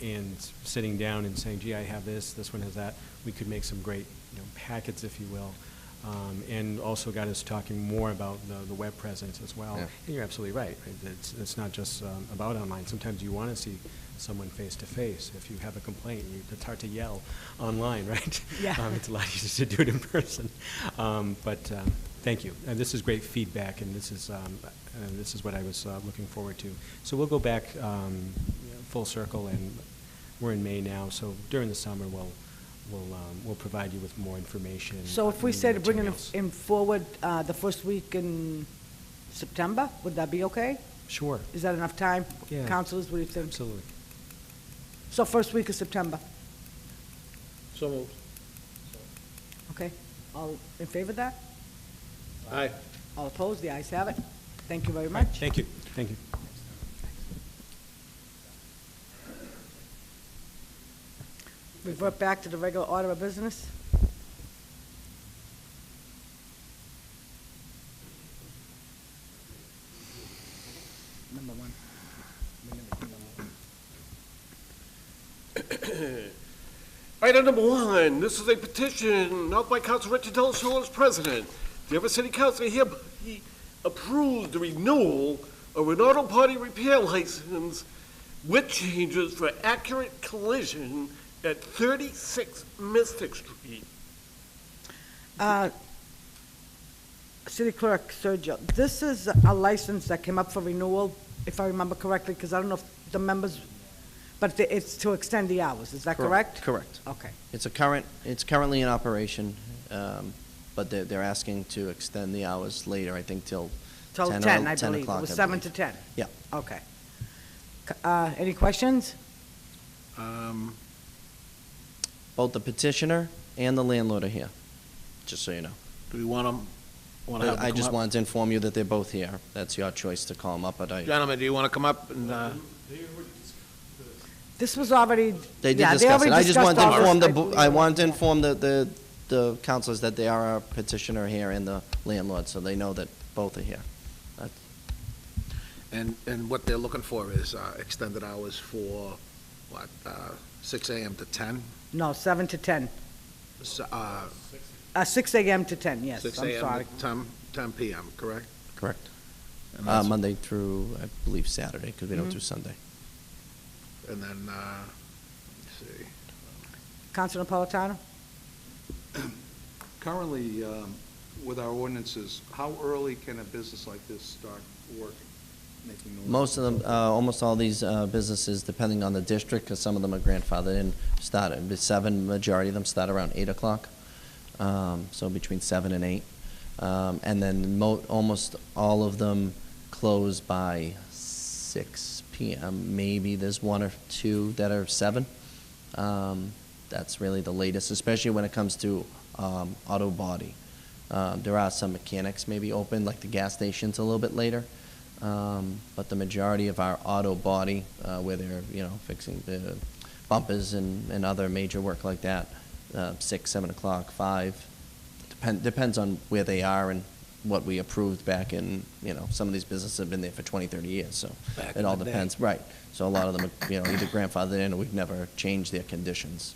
H: and sitting down and saying, gee, I have this one has that, we could make some great, packets, if you will. And also got us talking more about the web presence as well.
D: Yeah.
H: And you're absolutely right. It's not just about online. Sometimes you want to see someone face-to-face. If you have a complaint, it's hard to yell online, right?
B: Yeah.
H: It's a lot easier to do it in person. But thank you. And this is great feedback, and this is what I was looking forward to. So we'll go back full circle, and we're in May now, so during the summer, we'll provide you with more information.
B: So if we
H: and
B: say to bring it
H: materials.
B: in forward the first week in September, would that be okay?
H: Sure,
B: Is that enough time?
H: Yeah.
B: Councilors, what do you think?
H: absolutely.
B: So first week of September,
C: So moved.
B: okay? All in favor of that?
C: Aye.
B: All opposed? The ayes have it. Thank you very
H: All right,
B: much.
H: thank you, thank you.
B: Revert back to the regular order of business. Number one.
A: Item number 1, this is a petition not by Council Richard Delasola as president. The Everett City Council hereby approves the renewal of an auto body repair license with changes for Accurate Collision at 36 Mystic Street.
B: City Clerk Sergio, this is a license that came up for renewal, if I remember correctly, because I don't know if the members, but it's to extend the hours, is that correct?
D: Correct.
B: Okay.
D: It's currently in operation, but they're asking to extend the hours later, I think till
B: Till
D: 10 or
B: 10, I
D: 10
B: believe. It
D: o'clock,
B: was
D: I
B: 7
D: believe.
B: to 10.
D: Yeah.
B: Okay. Any questions?
D: Both the petitioner and the landlord are here, just so you know.
C: Do we want them, want to have them
D: I
C: come
D: just
C: up?
D: wanted to inform you that they're both here. That's your choice to call them up, but
C: Gentlemen, do you want to come up and,
B: This was already,
D: they did
B: yeah, they
D: discuss it.
B: already
D: I just wanted to
B: discussed all
D: inform
B: this,
D: the,
B: I believe.
D: I wanted to inform the councilors that they are a petitioner here and the landlord, so they know that both are here.
C: and what they're looking for is extended hours for, what, 6 AM to 10?
B: No, 7 to 10.
C: So,
B: 6 a.m. to 10, yes,
C: 6
B: I'm
C: AM
B: sorry.
C: to 10 PM, correct?
D: Correct.
C: And that's-
D: Monday through, I believe, Saturday, because we don't do Sunday.
C: And then, let's see.
B: Council Napolitano?
E: Currently, with our ordinances, how early can a business like this start working, making noise?
D: Most of them, almost all these businesses, depending on the district, because some of them are grandfathered in, start at 7, majority of them start around 8 o'clock, so between 7 and 8. And then almost all of them close by 6 PM. Maybe there's 1 or 2 that are 7. That's really the latest, especially when it comes to auto body. There are some mechanics maybe open, like the gas stations, a little bit later. But the majority of our auto body, where they're, fixing the bumpers and other major work like that, 6, 7 o'clock, 5. Depends on where they are and what we approved back in, some of these businesses have been there for 20, 30 years, so
C: Back
D: it
C: in
D: all
C: the day.
D: depends. Right. So a lot of them are, either grandfathered in or we've never changed their conditions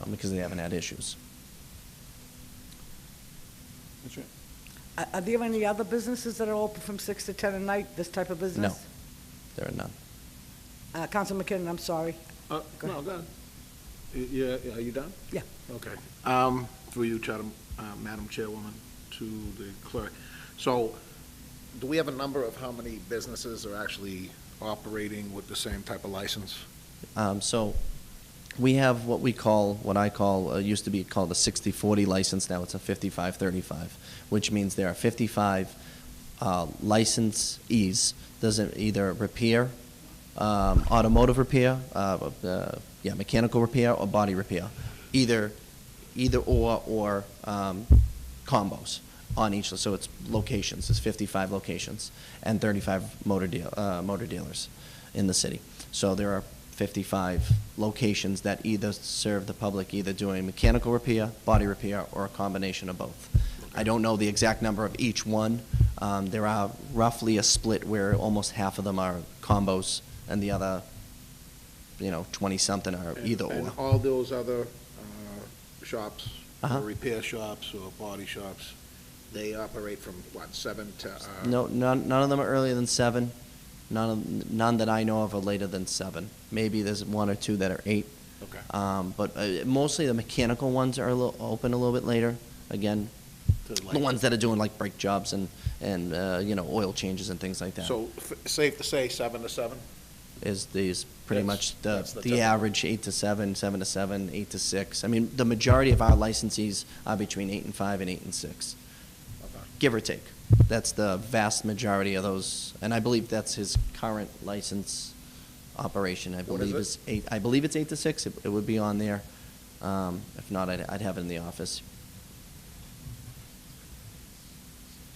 D: because they haven't had issues.
C: That's right.
B: Are there any other businesses that are open from 6 to 10 at night, this type of business?
D: No. There are none.
B: Council McKinnon, I'm sorry.
C: No, go ahead. Yeah, are you done?
B: Yeah.
C: Okay. Through you, Madam Chairwoman, to the clerk. So, do we have a number of how many businesses are actually operating with the same type of license?
D: So we have what I call, used to be called a 60/40 license, now it's a 55/35, which means there are 55 licensees. Does it either repair, automotive repair, mechanical repair, or body repair, either or combos on each. So it's locations. It's 55 locations and 35 motor dealers in the city. So there are 55 locations that either serve the public, either doing mechanical repair, body repair, or a combination of both. I don't know the exact number of each one. There are roughly a split where almost half of them are combos and the other, 20-something are either
C: And
D: or.
C: all those other shops,
D: Uh-huh.
C: or repair shops or body shops, they operate from, what, 7 to?
D: No, none of them are earlier than 7. None that I know of are later than 7. Maybe there's 1 or 2 that are 8.
C: Okay.
D: But mostly the mechanical ones are open a little bit later. Again, the ones that are doing like brake jobs and oil changes and things like that.
C: So safe to say 7 to 7?
D: Is pretty
C: That's-
D: much
C: that's
D: the
C: the typical.
D: average 8 to 7, 7 to 7, 8 to 6. I mean, the majority of our licensees are between 8 and 5 and 8 and 6,
C: Okay.
D: give or take. That's the vast majority of those, and I believe that's his current license operation. I
C: What is
D: believe
C: it?
D: it's 8. I believe it's 8 to 6. It would be on there. If not, I'd have it in the office.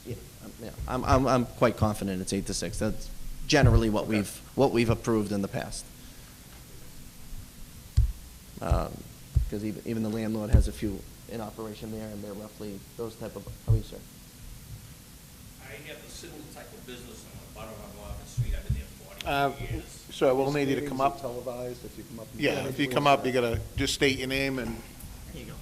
D: Yeah, I'm quite confident it's 8 to 6. That's generally what
C: Okay.
D: we've approved in the past. Because even the landlord has a few in operation there, and they're roughly those type of, how are you, sir?
I: I have a similar type of business on the bottom of Market Street. I've been there 40 years.
C: Sir, we'll need you to come
E: Meetings are
C: up.
E: Televised, if you come up. and-
C: Yeah, if you come up, you gotta just state your name and.
I: There you go.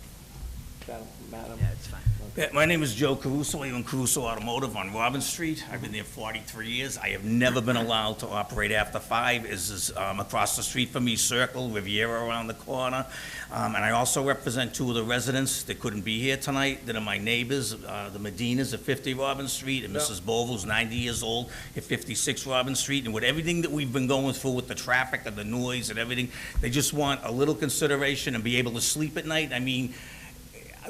E: Madam.
B: it's fine.
I: Yeah, my name is Joe Caruso. I own Caruso Automotive on Robin Street. I've been there 43 years. I have never been allowed to operate after 5. This is across the street from me, Circle, Riviera around the corner. And I also represent 2 of the residents that couldn't be here tonight, that are my neighbors, the Medinas at 50 Robin Street, and Mrs. Bovel's 90 years old at 56 Robin Street. And with everything that we've been going through with the traffic and the noise and everything, they just want a little consideration and be able to sleep at night. I mean,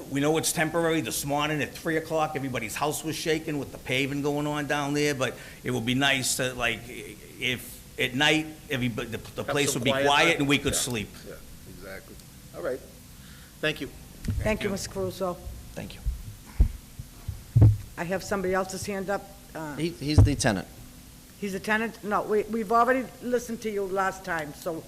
I: we know it's temporary. This morning at 3 o'clock, everybody's house was shaking with the paving going on down there, but it would be nice to, like, if at night, everybody, the place
C: some
I: would be
C: quiet
I: quiet
C: night.
I: and we could
C: Yeah.
I: sleep.
C: Yeah, exactly. All right. Thank you.
B: Thank you, Mr. Caruso.
D: Thank you.
B: I have somebody else's hand up.
D: He's the tenant.
B: He's a tenant? No, we've already listened to you last time, so,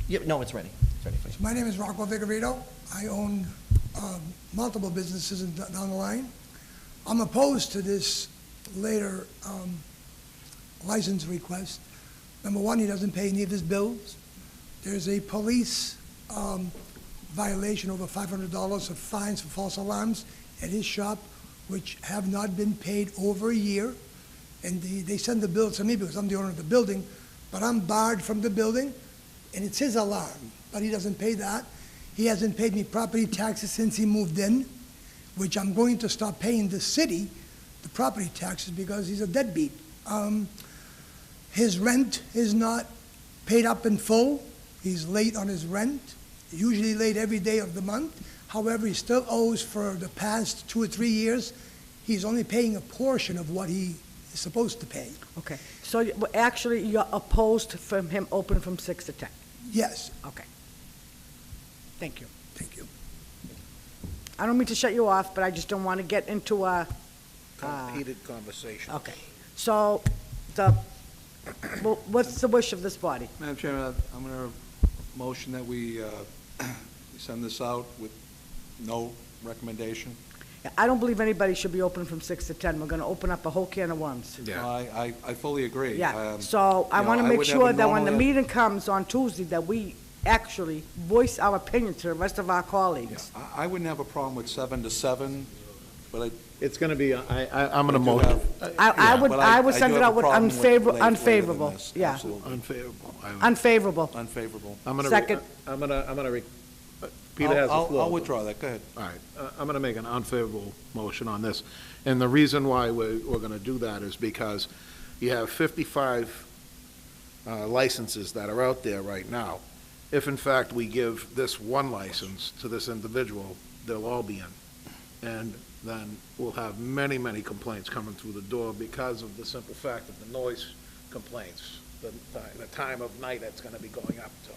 D: Yep, no, it's ready. It's ready for you.
J: My name is Rocco Vigorito. I own multiple businesses down the line. I'm opposed to this later license request. Number one, he doesn't pay any of his bills. There's a police violation, over $500 of fines for false alarms at his shop, which have not been paid over a year. And they send the bill to me because I'm the owner of the building, but I'm barred from the building, and it's his alarm, but he doesn't pay that. He hasn't paid me property taxes since he moved in, which I'm going to stop paying the city the property taxes because he's a deadbeat. His rent is not paid up in full. He's late on his rent, usually late every day of the month. However, he still owes for the past 2 or 3 years. He's only paying a portion of what he is supposed to pay.
B: okay. So actually, you're opposed from him open from 6 to 10?
J: Yes,
B: Okay. Thank you.
J: thank you.
B: I don't mean to shut you off, but I just don't want to get into a,
C: Heated conversation.
B: okay. So, what's the wish of this body?
E: Madam Chairman, I'm going to motion that we send this out with no recommendation.
B: I don't believe anybody should be open from 6 to 10. We're going to open up a whole can of worms.
C: Yeah.
E: I fully agree.
B: Yeah, so I want to make sure that when the meeting comes on Tuesday, that we actually voice our opinion to the rest of our colleagues.
E: I wouldn't have a problem with 7 to 7, but
C: It's gonna be, I'm gonna
E: do
C: motion.
E: have-
B: I would,
E: but
B: I would
E: I
B: send
E: do
B: it
E: have
B: out
E: a
B: with
E: problem with later than
B: unfavorable,
E: this,
B: yeah,
E: absolutely.
C: Unfavorable.
B: unfavorable.
E: Unfavorable.
C: I'm gonna,
B: Second.
C: Peter has the floor.
E: I'll withdraw that, go ahead.
C: All right, I'm going to make an unfavorable motion on this. And the reason why we're going to do that is because you have 55 licenses that are out there right now. If in fact we give this one license to this individual, they'll all be in. And then we'll have many, many complaints coming through the door because of the simple fact of the noise complaints, the time of night that's going to be going up to.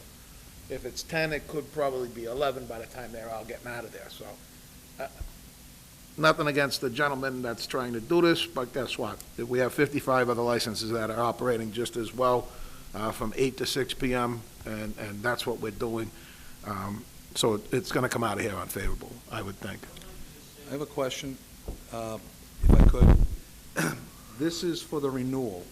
C: If it's 10, it could probably be 11 by the time they're all getting out of there, so. Nothing against the gentleman that's trying to do this, but guess what? We have 55 other licenses that are operating just as well, from 8 to 6 p.m., and that's what we're doing. So it's gonna come out of here unfavorable, I would think.
E: I have a question, if I could. This is for the renewal.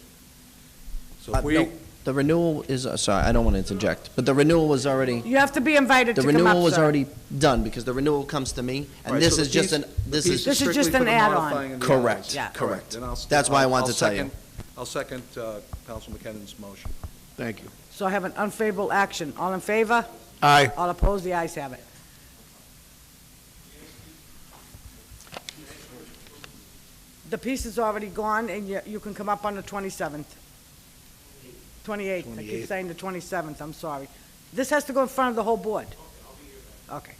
E: So if we,
D: No. The renewal is, sorry, I don't want to interject, but the renewal was already,
B: You have to be invited
D: the
B: to come up,
D: renewal was
B: sir.
D: already done, because the renewal comes to me, and
E: Right,
D: this
E: so
D: is
E: the
D: just
E: piece-
D: an,
E: the
D: this
E: piece
D: is,
B: This is
E: strictly
B: just
E: for
B: an
E: the
B: add-on.
E: modifying and the
D: Correct,
E: add-ons.
B: Yeah.
E: All right,
D: correct.
E: then I'll-
D: That's why I
E: I'll
D: wanted to tell you.
E: second- I'll second Council McKinnon's motion.
C: Thank you.
B: So I have an unfavorable action. All in favor?
C: Aye.
B: All opposed? The ayes have it. The piece is already gone, and you can come up on the 27th. 28th. I keep
C: 28th.
B: saying the 27th, I'm sorry. This has to go in front of the whole board. Okay.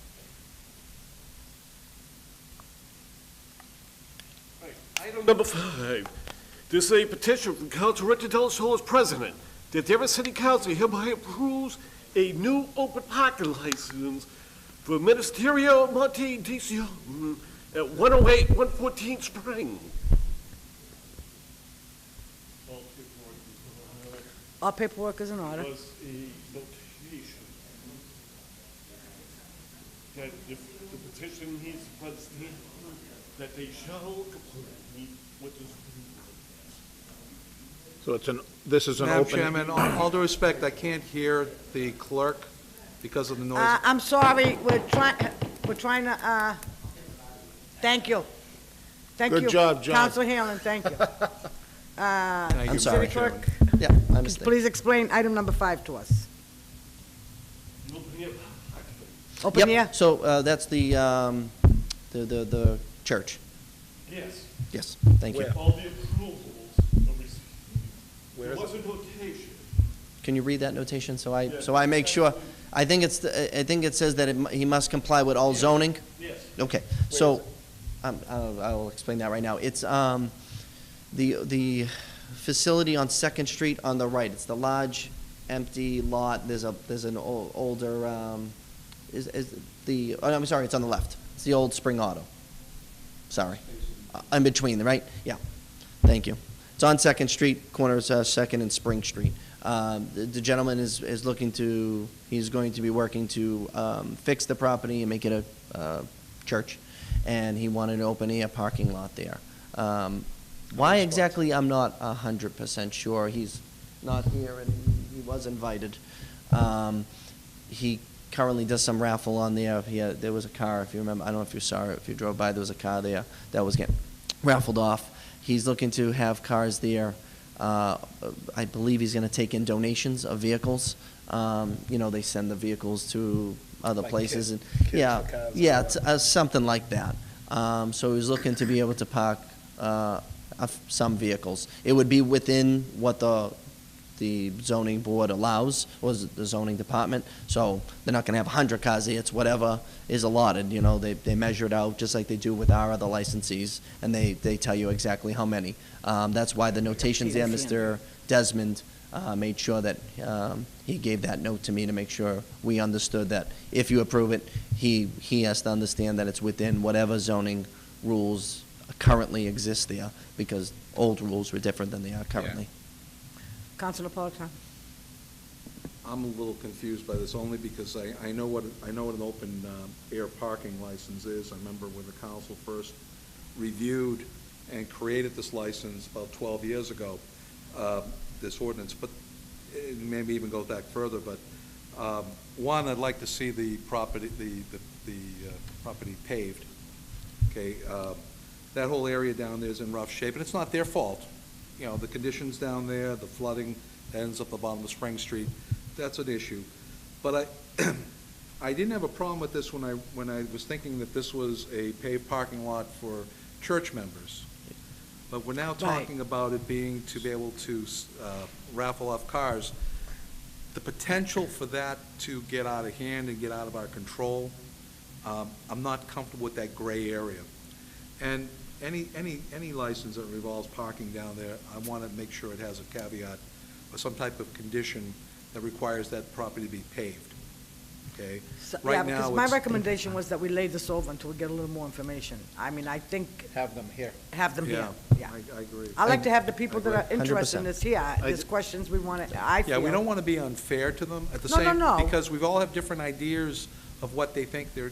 A: Item number 5. This is a petition from Council Richard Del Sol as president, that the Everett City Council hereby approves a new open parking license for Ministerio Monte Dicio at 108 114 Spring.
B: All paperwork is in order.
A: Was a notation that if the petition needs to understand that they shall comply with the.
C: So this is an
E: Madam
C: open.
E: Chairman, all due respect, I can't hear the clerk because of the noise.
B: I'm sorry, we're trying to, thank you. Thank
C: Good
B: you.
C: job, John.
B: Council Hanlon, thank you.
E: Thank you,
D: I'm sorry.
B: City Clerk,
D: yeah, my mistake.
B: please explain item number 5 to us.
D: Yep,
B: Open here?
D: so, that's the church.
A: Yes,
D: Yes, thank you.
A: all the approvals are received. There was a notation.
D: Can you read that notation, so I make sure? I think it says that he must comply with all zoning?
A: Yes.
D: Okay, so, I'll explain that right now. It's, the facility on Second Street on the right, it's the large, empty lot, there's an older, I'm sorry, it's on the left. It's the old Spring Auto. Sorry. In between, right? Yeah, thank you. It's on Second Street, corners Second and Spring Street. The gentleman is looking to, he's going to be working to fix the property and make it a church, and he wanted to open a parking lot there. Why exactly, I'm not 100% sure. He's not here, and he was invited. He currently does some raffle on there. There was a car, if you remember, I don't know if you saw it, if you drove by, there was a car there that was getting raffled off. He's looking to have cars there. I believe he's going to take in donations of vehicles. They send the vehicles to other
C: Like
D: places.
C: kids
D: And yeah,
C: for cars or
D: yeah,
C: whatever.
D: it's, something like that. So he's looking to be able to park some vehicles. It would be within what the zoning board allows, or the zoning department. So they're not going to have 100 cars there. It's whatever is allotted. They measure it out just like they do with our other licensees, and they tell you exactly how many. That's why the notations there, Mr. Desmond made sure that he gave that note to me to make sure we understood that if you approve it, he has to understand that it's within whatever zoning rules currently exist there, because old rules were different than they are currently.
B: Council Napolitano?
E: I'm a little confused by this, only because I know what an open air parking license is. I remember when the council first reviewed and created this license about 12 years ago, this ordinance, but it maybe even goes back further, but one, I'd like to see the property, the property paved. Okay, that whole area down there is in rough shape, and it's not their fault. The conditions down there, the flooding that ends up the bottom of Spring Street, that's an issue. But I didn't have a problem with this when I was thinking that this was a paved parking lot for church members. But we're now talking about it being to be able to raffle off cars. The potential for that to get out of hand and get out of our control, I'm not comfortable with that gray area. And any license that involves parking down there, I want to make sure it has a caveat or some type of condition that requires that property to be paved, okay? Right now,
B: because my
E: it's-
B: recommendation was that we lay this over until we get a little more information. I mean, I think,
C: Have them here.
B: have them here, yeah.
E: I agree.
B: I like to have the people that are interested in
D: 100%.
B: this here. There's questions we want to, I feel.
E: Yeah, we don't want to be unfair to them at the
B: No, no,
E: same.
B: no.
E: Because we all have different ideas of what we think they're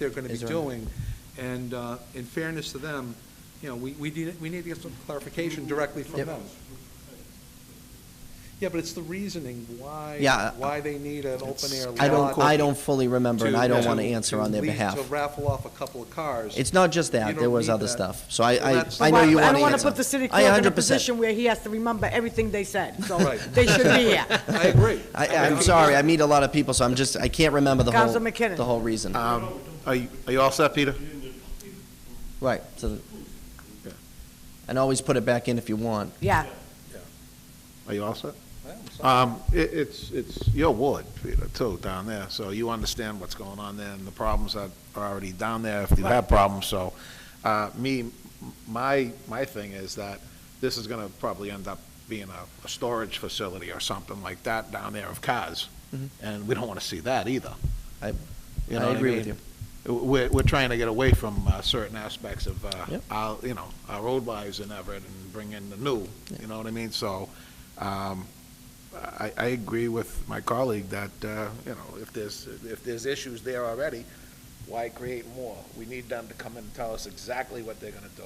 E: going to be
D: Is there-
E: doing. And in fairness to them, we need to get some clarification directly from
D: Yep.
E: them. Yeah, but it's the reasoning why,
D: Yeah.
E: why they need an open-air lot.
D: I don't fully remember, and I don't want to answer on their
E: To
D: behalf.
E: raffle off a couple of cars.
D: It's not just
E: You
D: that,
E: don't
D: there was
E: need
D: other
E: that.
D: stuff. So
E: Well,
D: I
E: that's-
D: know you
B: I
D: want
B: don't
D: to
B: want to
D: answer.
B: put the city
D: I
B: clerk in a
D: 100%.
B: position where he has to remember everything they said, so
E: Right.
B: they should be here.
E: I agree.
D: I'm sorry, I meet a lot of people, so I can't remember the
B: Councilor McKinnon.
D: whole reason.
C: Are you all set, Peter?
D: Right, so, and always put it back in if you want.
B: Yeah,
C: Are you all set? It's your ward, Peter, too, down there, so you understand what's going on there and the problems that are already down there if you have problems, so, my thing is that this is gonna probably end up being a storage facility or something like that down there of cars, and we don't wanna see that either.
D: I
C: You know what
D: agree
C: mean?
D: with you.
C: We're trying to get away from certain aspects of,
D: Yep.
C: our, our road wise in Everett and bring in the new, you know what I mean? So, I agree with my colleague that, if there's issues there already, why create more? We need them to come in and tell us exactly what they're gonna do.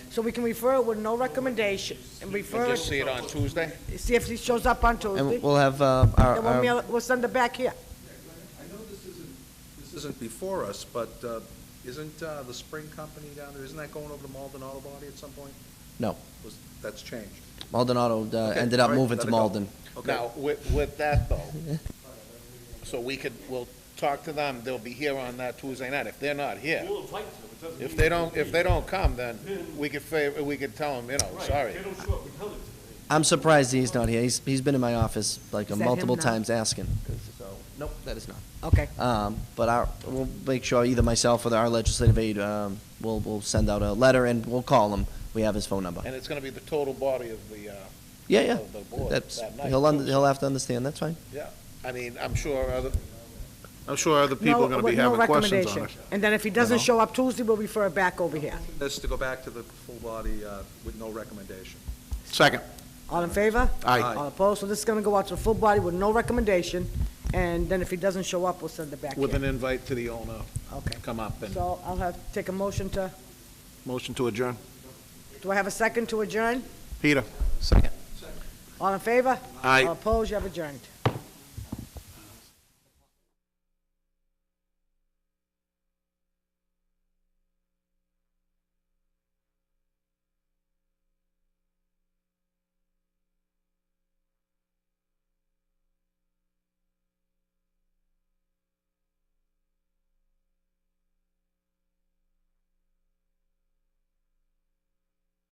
B: so we can refer it with no recommendation, and refer
C: And just
B: it,
C: see it on Tuesday?
B: see if he shows up on Tuesday.
D: And we'll have,
B: Then we'll
D: our,
B: mail it, we'll send it back here.
E: I know this isn't before us, but isn't the spring company down there, isn't that going over to Malden Auto Body at some point?
D: No.
E: That's changed.
D: Maldonado
E: Okay,
D: ended up
E: all right,
D: moving
E: let
D: to
E: it go.
D: Malden.
E: Okay.
C: Now, with that though, so we'll talk to them, they'll be here on that Tuesday night, if they're not here.
A: We'll invite them. It doesn't
C: If
A: mean-
C: they don't come, then we could tell them, sorry.
A: If they don't show up, we tell them tonight.
D: I'm surprised he's not here. He's been in my office like
B: Is that
D: multiple
B: him now?
D: times asking. So, nope, that is not.
B: Okay,
D: But we'll make sure either myself or our legislative aide, we'll send out a letter and we'll call him. We have his phone number.
C: And it's gonna be the total body of the,
D: Yeah, yeah.
C: of the board
D: That's,
C: that night.
D: he'll have to understand, that's fine.
C: Yeah, I mean, I'm sure other people
B: no,
C: are gonna
B: with
C: be
B: no
C: having questions on
B: recommendation.
C: it.
B: And then if he doesn't show up Tuesday, we'll refer it back over here.
E: This to go back to the full body with no recommendation.
C: Second.
B: All in favor?
C: Aye.
B: All opposed? So this is gonna go out to the full body with no recommendation, and then if he doesn't show up, we'll send it back
C: With an
B: here.
C: invite to the owner,
B: Okay.
C: come up and,
B: So I'll take a motion to,
C: motion to adjourn.
B: do I have a second to adjourn?
C: Peter?
D: Second.
B: All in favor?
C: Aye.
B: All opposed? You have adjourned.